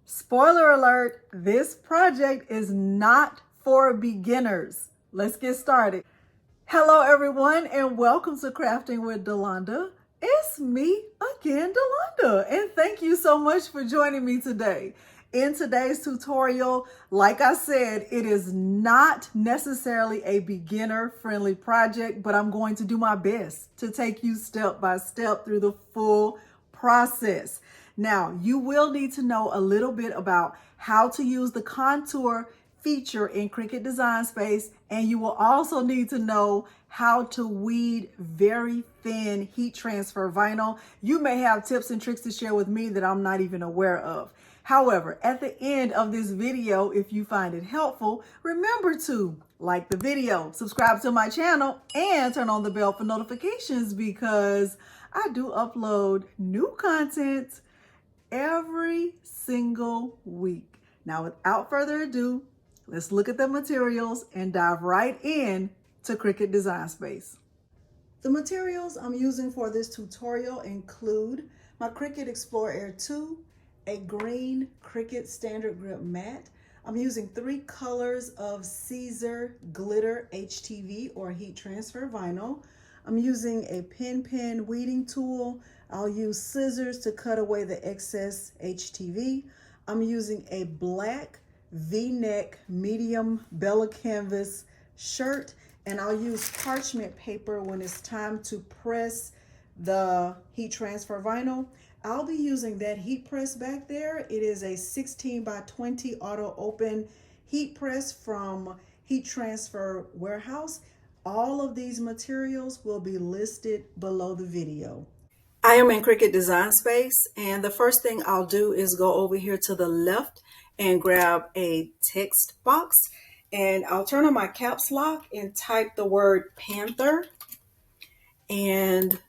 Spoiler alert, this project is not for beginners. Let's get started. Hello everyone and welcome to Crafting with Delonda. It's me again, Delonda, and thank you so much for joining me today. In today's tutorial, like I said, it is not necessarily a beginner-friendly project, but I'm going to do my best to take you step by step through the full process. Now, you will need to know a little bit about how to use the contour feature in Cricut Design Space, and you will also need to know how to weed very thin heat transfer vinyl. You may have tips and tricks to share with me that I'm not even aware of. However, at the end of this video, if you find it helpful, remember to like the video, subscribe to my channel, and turn on the bell for notifications because I do upload new content every single week. Now, without further ado, let's look at the materials and dive right in to Cricut Design Space. The materials I'm using for this tutorial include my Cricut Explore Air 2, a green Cricut Standard Grip Matte. I'm using 3 colors of Caesar Glitter HTV or Heat Transfer Vinyl. I'm using a pen weeding tool. I'll use scissors to cut away the excess HTV. I'm using a black V-neck medium Bella canvas shirt, and I'll use parchment paper when it's time to press the heat transfer vinyl. I'll be using that heat press back there. It is a 16 by 20 auto open heat press from Heat Transfer Warehouse. All of these materials will be listed below the video. I am in Cricut Design Space, and the first thing I'll do is go over here to the left and grab a text box, and I'll turn on my caps lock and type the word Panther, and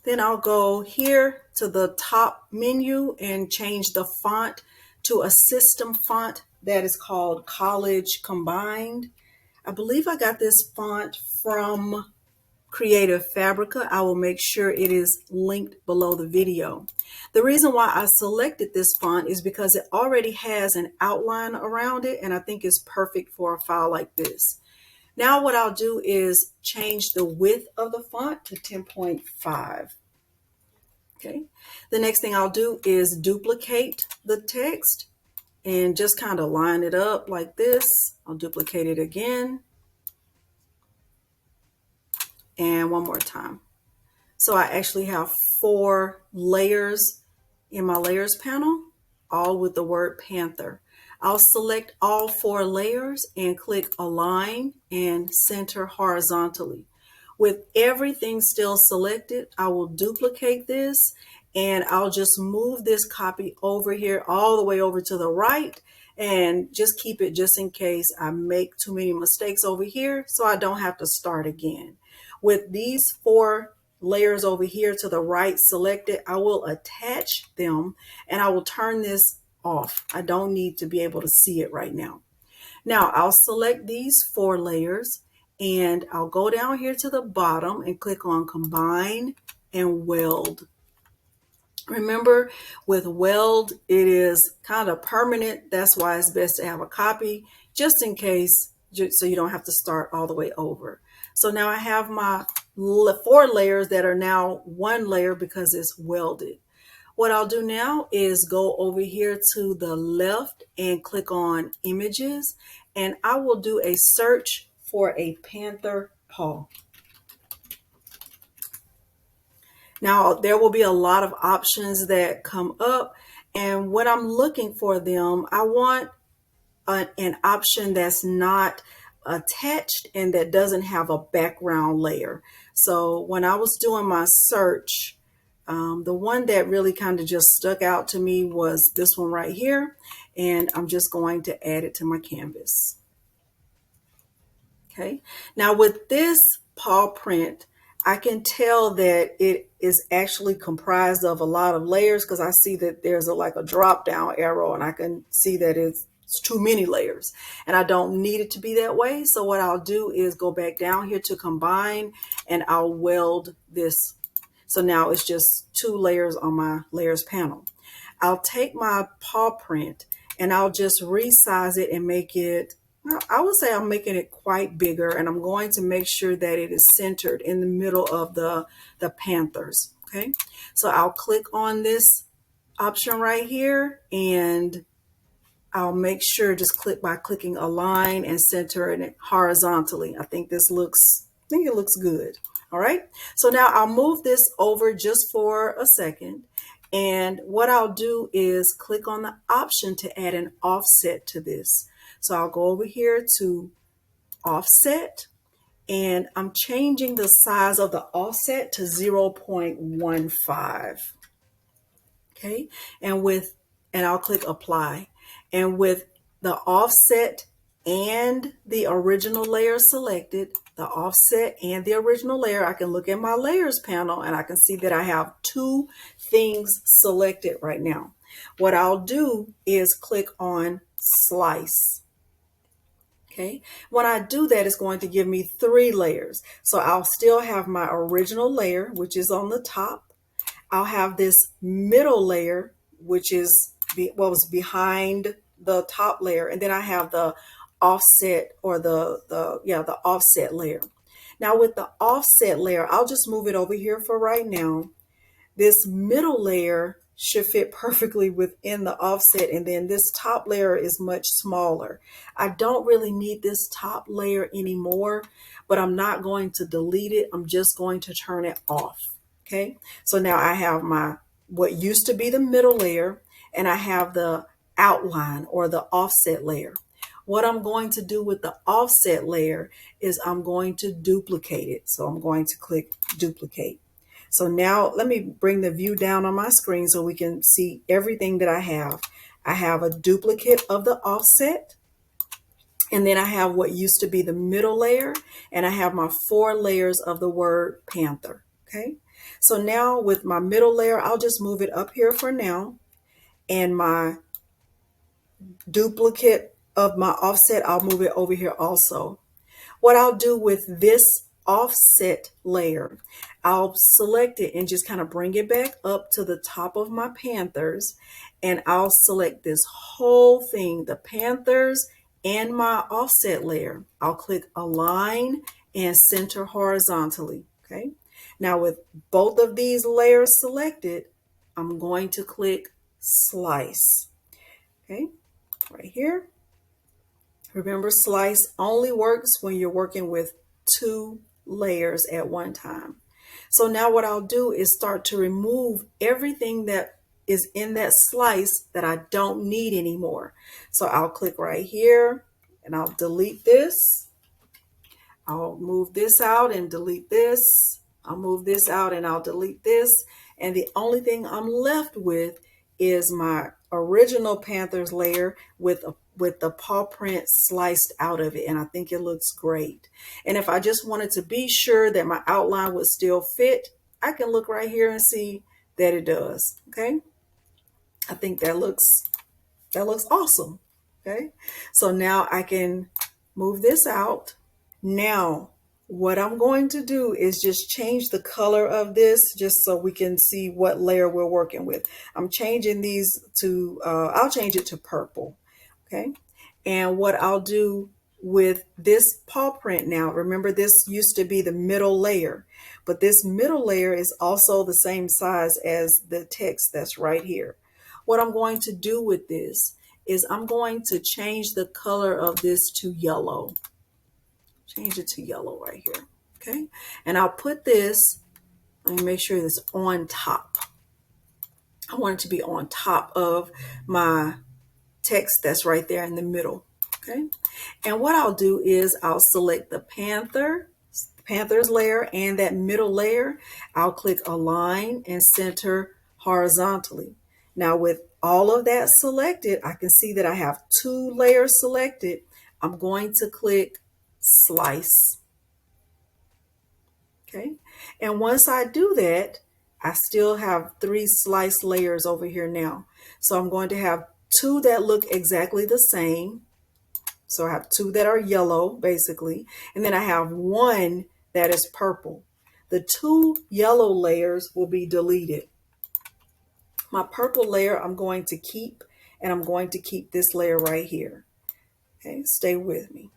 then I'll go here to the top menu and change the font to a system font that is called College Combined. I believe I got this font from Creative Fabrica. I will make sure it is linked below the video. The reason why I selected this font is because it already has an outline around it, and I think it's perfect for a file like this. Now what I'll do is change the width of the font to 10.5. Okay. The next thing I'll do is duplicate the text and just kind of line it up like this. I'll duplicate it again. And one more time. So I actually have 4 layers in my layers panel, all with the word Panther. I'll select all 4 layers and click Align and Center Horizontally. With everything still selected, I will duplicate this and I'll just move this copy over here all the way over to the right and just keep it just in case I make too many mistakes over here so I don't have to start again. With these 4 layers over here to the right selected, I will attach them and I will turn this off. I don't need to be able to see it right now. Now I'll select these 4 layers and I'll go down here to the bottom and click on Combine and Weld. Remember, with weld, it is kind of permanent. That's why it's best to have a copy just in case, so you don't have to start all the way over. So now I have my 4 layers that are now 1 layer because it's welded. What I'll do now is go over here to the left and click on Images, and I will do a search for a panther paw. Now, there will be a lot of options that come up, and when I'm looking for them, I want an option that's not attached and that doesn't have a background layer. So when I was doing my search, the one that really kind of just stuck out to me was this one right here, and I'm just going to add it to my canvas. Okay, now with this paw print, I can tell that it is actually comprised of a lot of layers because I see that there's like a drop down arrow, and I can see that it's too many layers and I don't need it to be that way. So what I'll do is go back down here to Combine and I'll weld this. So now it's just 2 layers on my layers panel. I'll take my paw print and I'll just resize it and make it, I would say I'm making it quite bigger, and I'm going to make sure that it is centered in the middle of the panthers. Okay, so I'll click on this option right here, and I'll make sure just click by clicking align and center it horizontally. I think it looks good. All right, so now I'll move this over just for a second. And what I'll do is click on the option to add an offset to this. So I'll go over here to offset, and I'm changing the size of the offset to 0.15. Okay, and I'll click apply. And with the offset and the original layer selected, the offset and the original layer, I can look at my layers panel and I can see that I have two things selected right now. What I'll do is click on slice. Okay, when I do that, it's going to give me 3 layers. So I'll still have my original layer, which is on the top. I'll have this middle layer, which is what was behind the top layer, and then I have the offset, or the offset layer. Now with the offset layer, I'll just move it over here for right now. This middle layer should fit perfectly within the offset, and then this top layer is much smaller. I don't really need this top layer anymore, but I'm not going to delete it. I'm just going to turn it off. Okay, so now I have my what used to be the middle layer, and I have the outline or the offset layer. What I'm going to do with the offset layer is I'm going to duplicate it. So I'm going to click duplicate. So now let me bring the view down on my screen so we can see everything that I have. I have a duplicate of the offset, and then I have what used to be the middle layer, and I have my 4 layers of the word panther. Okay, so now with my middle layer, I'll just move it up here for now, and my duplicate of my offset, I'll move it over here also. What I'll do with this offset layer, I'll select it and just kind of bring it back up to the top of my panthers, and I'll select this whole thing, the panthers and my offset layer. I'll click align and center horizontally. Okay, now with both of these layers selected, I'm going to click slice. Okay, right here. Remember, slice only works when you're working with 2 layers at one time. So now what I'll do is start to remove everything that is in that slice that I don't need anymore. So I'll click right here and I'll delete this. I'll move this out and delete this. I'll move this out and I'll delete this. And the only thing I'm left with is my original Panthers layer with the paw print sliced out of it, and I think it looks great. And if I just wanted to be sure that my outline would still fit, I can look right here and see that it does. Okay, I think that looks awesome. Okay, so now I can move this out. Now what I'm going to do is just change the color of this just so we can see what layer we're working with. I'm changing these to, I'll change it to purple. Okay, and what I'll do with this paw print now, remember this used to be the middle layer, but this middle layer is also the same size as the text that's right here. What I'm going to do with this is I'm going to change the color of this to yellow. Change it to yellow right here. Okay, and I'll put this, let me make sure it's on top. I want it to be on top of my text that's right there in the middle. Okay, and what I'll do is I'll select the Panthers layer and that middle layer. I'll click align and center horizontally. Now with all of that selected, I can see that I have 2 layers selected. I'm going to click slice. Okay, and once I do that, I still have 3 slice layers over here now. So I'm going to have 2 that look exactly the same. So I have 2 that are yellow basically, and then I have 1 that is purple. The 2 yellow layers will be deleted. My purple layer I'm going to keep, and I'm going to keep this layer right here. Okay, stay with me.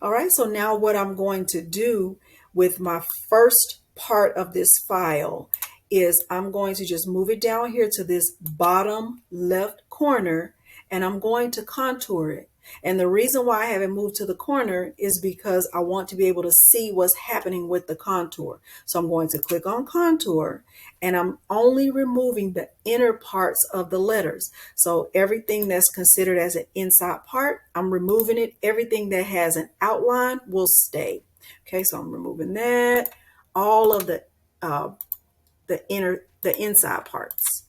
All right, so now what I'm going to do with my first part of this file is I'm going to just move it down here to this bottom left corner, and I'm going to contour it. And the reason why I haven't moved to the corner is because I want to be able to see what's happening with the contour. So I'm going to click on contour, and I'm only removing the inner parts of the letters. So everything that's considered as an inside part, I'm removing it. Everything that has an outline will stay. Okay, so I'm removing that, all of the inside parts.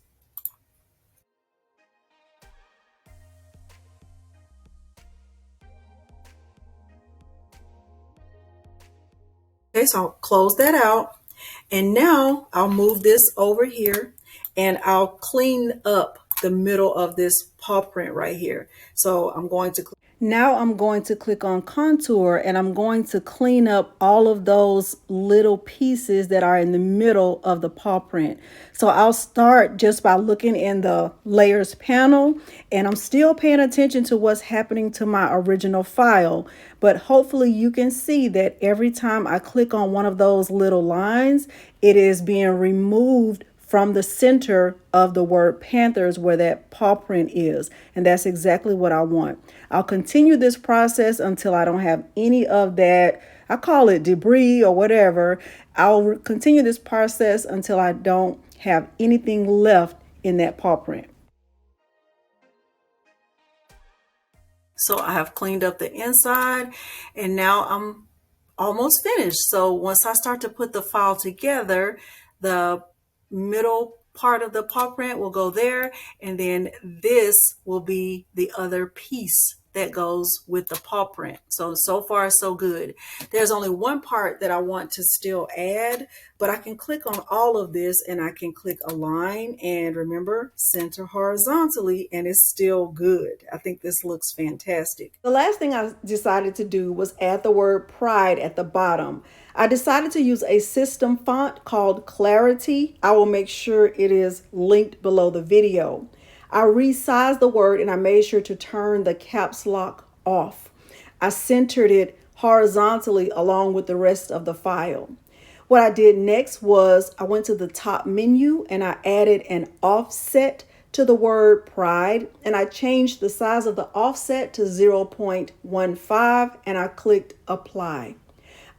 Okay, so I'll close that out. And now I'll move this over here, and I'll clean up the middle of this paw print right here. So I'm going to click on contour, and I'm going to clean up all of those little pieces that are in the middle of the paw print. So I'll start just by looking in the layers panel, and I'm still paying attention to what's happening to my original file. But hopefully you can see that every time I click on one of those little lines, it is being removed from the center of the word Panthers where that paw print is. And that's exactly what I want. I'll continue this process until I don't have any of that, I call it debris or whatever. I'll continue this process until I don't have anything left in that paw print. So I have cleaned up the inside, and now I'm almost finished. So once I start to put the file together, the middle part of the paw print will go there, and then this will be the other piece that goes with the paw print. So far so good. There's only one part that I want to still add, but I can click on all of this, and I can click align, and remember, center horizontally, and it's still good. I think this looks fantastic. The last thing I decided to do was add the word pride at the bottom. I decided to use a system font called Clarity. I will make sure it is linked below the video. I resized the word, and I made sure to turn the caps lock off. I centered it horizontally along with the rest of the file. What I did next was I went to the top menu, and I added an offset to the word pride, and I changed the size of the offset to 0.15, and I clicked apply.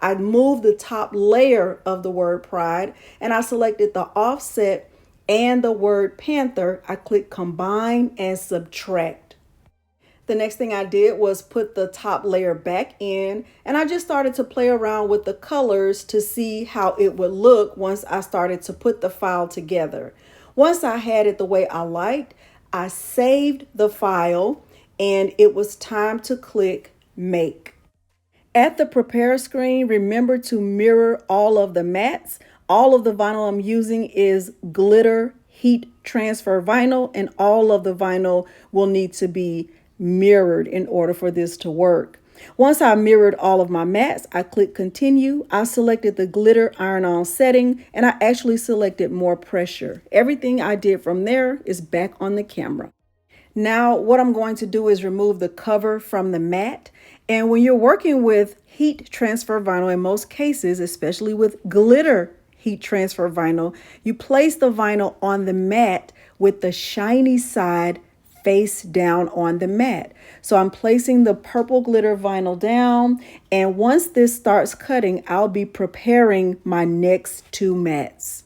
I moved the top layer of the word pride, and I selected the offset and the word panther. I clicked combine and subtract. The next thing I did was put the top layer back in, and I just started to play around with the colors to see how it would look once I started to put the file together. Once I had it the way I liked, I saved the file, and it was time to click make. At the prepare screen, remember to mirror all of the mats. All of the vinyl I'm using is glitter heat transfer vinyl, and all of the vinyl will need to be mirrored in order for this to work. Once I mirrored all of my mats, I clicked continue. I selected the glitter iron-on setting, and I actually selected more pressure. Everything I did from there is back on the camera. Now what I'm going to do is remove the cover from the mat. And when you're working with heat transfer vinyl, in most cases, especially with glitter heat transfer vinyl, you place the vinyl on the mat with the shiny side face down on the mat. So I'm placing the purple glitter vinyl down, and once this starts cutting, I'll be preparing my next two mats.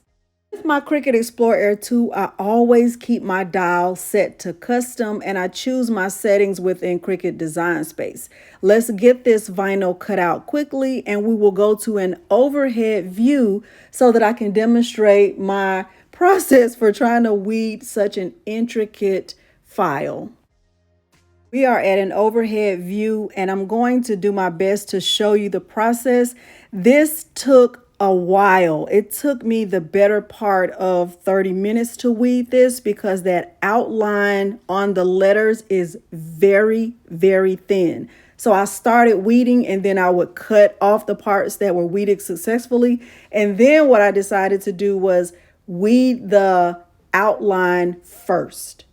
With my Cricut Explore Air 2, I always keep my dial set to custom, and I choose my settings within Cricut Design Space. Let's get this vinyl cut out quickly, and we will go to an overhead view so that I can demonstrate my process for trying to weed such an intricate file. We are at an overhead view, and I'm going to do my best to show you the process. This took a while. It took me the better part of 30 minutes to weed this because that outline on the letters is very, very thin. So I started weeding, and then I would cut off the parts that were weeded successfully. And then what I decided to do was weed the outline first.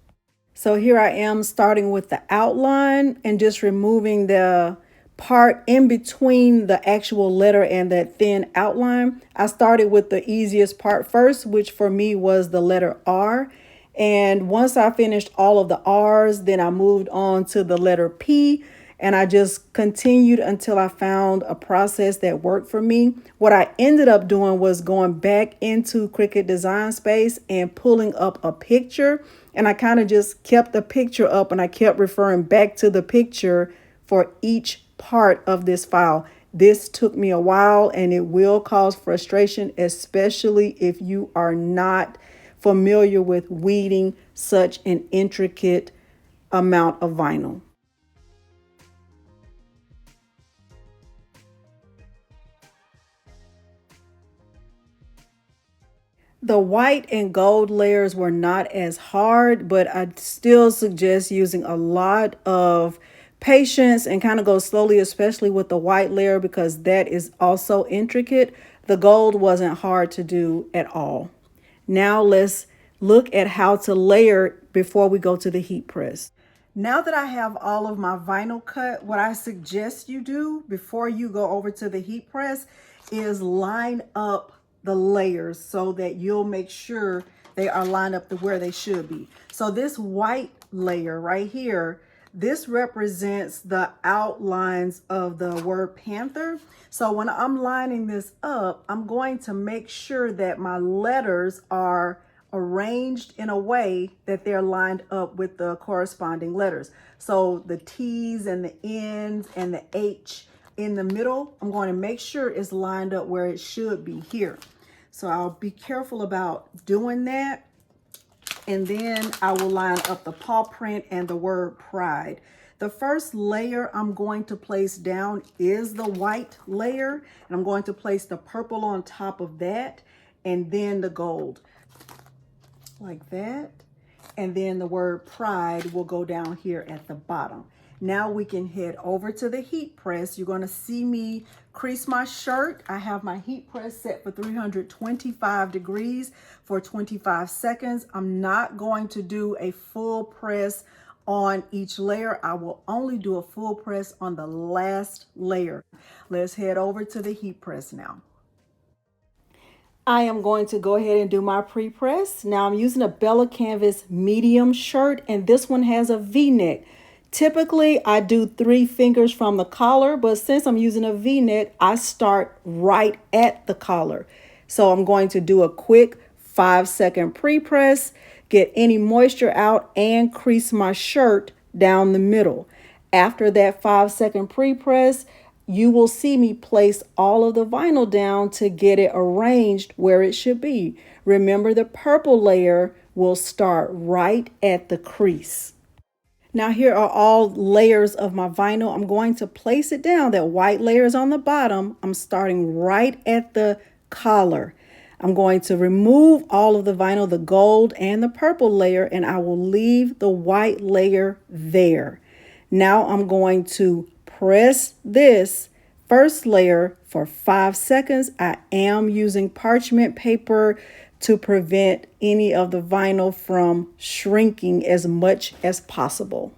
So here I am starting with the outline and just removing the part in between the actual letter and that thin outline. I started with the easiest part first, which for me was the letter R. And once I finished all of the R's, then I moved on to the letter P. And I just continued until I found a process that worked for me. What I ended up doing was going back into Cricut Design Space and pulling up a picture. And I kind of just kept the picture up and I kept referring back to the picture for each part of this file. This took me a while and it will cause frustration, especially if you are not familiar with weeding such an intricate amount of vinyl. The white and gold layers were not as hard, but I still suggest using a lot of patience and kind of go slowly, especially with the white layer, because that is also intricate. The gold wasn't hard to do at all. Now let's look at how to layer before we go to the heat press. Now that I have all of my vinyl cut, what I suggest you do before you go over to the heat press is line up the layers so that you'll make sure they are lined up to where they should be. So this white layer right here, this represents the outlines of the word panther. So when I'm lining this up, I'm going to make sure that my letters are arranged in a way that they're lined up with the corresponding letters. So the T's and the N's and the H in the middle, I'm going to make sure it's lined up where it should be here. So I'll be careful about doing that. And then I will line up the paw print and the word pride. The first layer I'm going to place down is the white layer. And I'm going to place the purple on top of that and then the gold. Like that. And then the word pride will go down here at the bottom. Now we can head over to the heat press. You're going to see me crease my shirt. I have my heat press set for 325 degrees for 25 seconds. I'm not going to do a full press on each layer. I will only do a full press on the last layer. Let's head over to the heat press now. I am going to go ahead and do my pre-press. Now I'm using a Bella Canvas medium shirt and this one has a V-neck. Typically, I do 3 fingers from the collar, but since I'm using a V-neck, I start right at the collar. So I'm going to do a quick 5-second pre-press, get any moisture out, and crease my shirt down the middle. After that 5-second pre-press, you will see me place all of the vinyl down to get it arranged where it should be. Remember, the purple layer will start right at the crease. Now here are all layers of my vinyl. I'm going to place it down. That white layer is on the bottom. I'm starting right at the collar. I'm going to remove all of the vinyl, the gold and the purple layer, and I will leave the white layer there. Now I'm going to press this first layer for 5 seconds. I am using parchment paper to prevent any of the vinyl from shrinking as much as possible.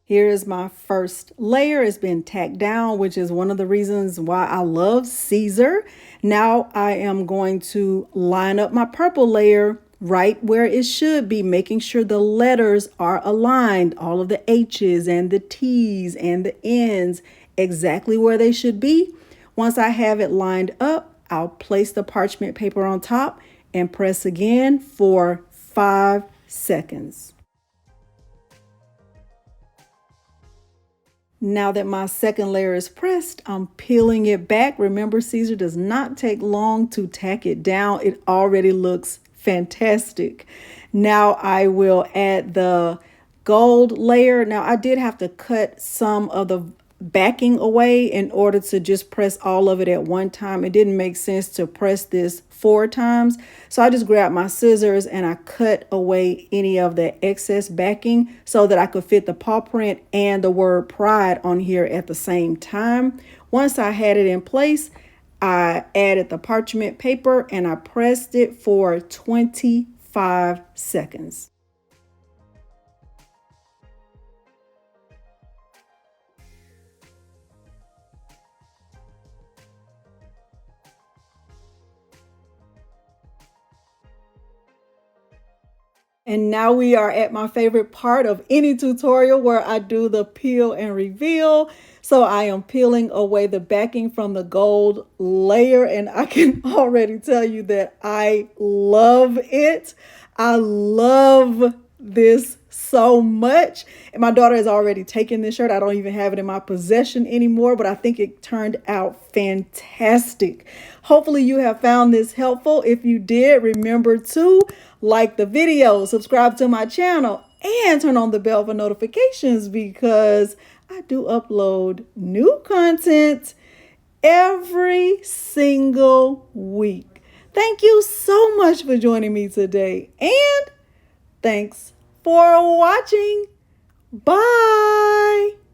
Here is my first layer. It's been tacked down, which is one of the reasons why I love Caesar. Now I am going to line up my purple layer right where it should be, making sure the letters are aligned, all of the H's and the T's and the N's exactly where they should be. Once I have it lined up, I'll place the parchment paper on top and press again for 5 seconds. Now that my second layer is pressed, I'm peeling it back. Remember, Caesar does not take long to tack it down. It already looks fantastic. Now I will add the gold layer. Now I did have to cut some of the backing away in order to just press all of it at one time. It didn't make sense to press this 4 times. So I just grabbed my scissors and I cut away any of the excess backing so that I could fit the paw print and the word pride on here at the same time. Once I had it in place, I added the parchment paper and I pressed it for 25 seconds. And now we are at my favorite part of any tutorial where I do the peel and reveal. So I am peeling away the backing from the gold layer, and I can already tell you that I love it. I love this so much. And my daughter has already taken this shirt. I don't even have it in my possession anymore, but I think it turned out fantastic. Hopefully you have found this helpful. If you did, remember to like the video, subscribe to my channel, and turn on the bell for notifications because I do upload new content every single week. Thank you so much for joining me today, and thanks for watching. Bye.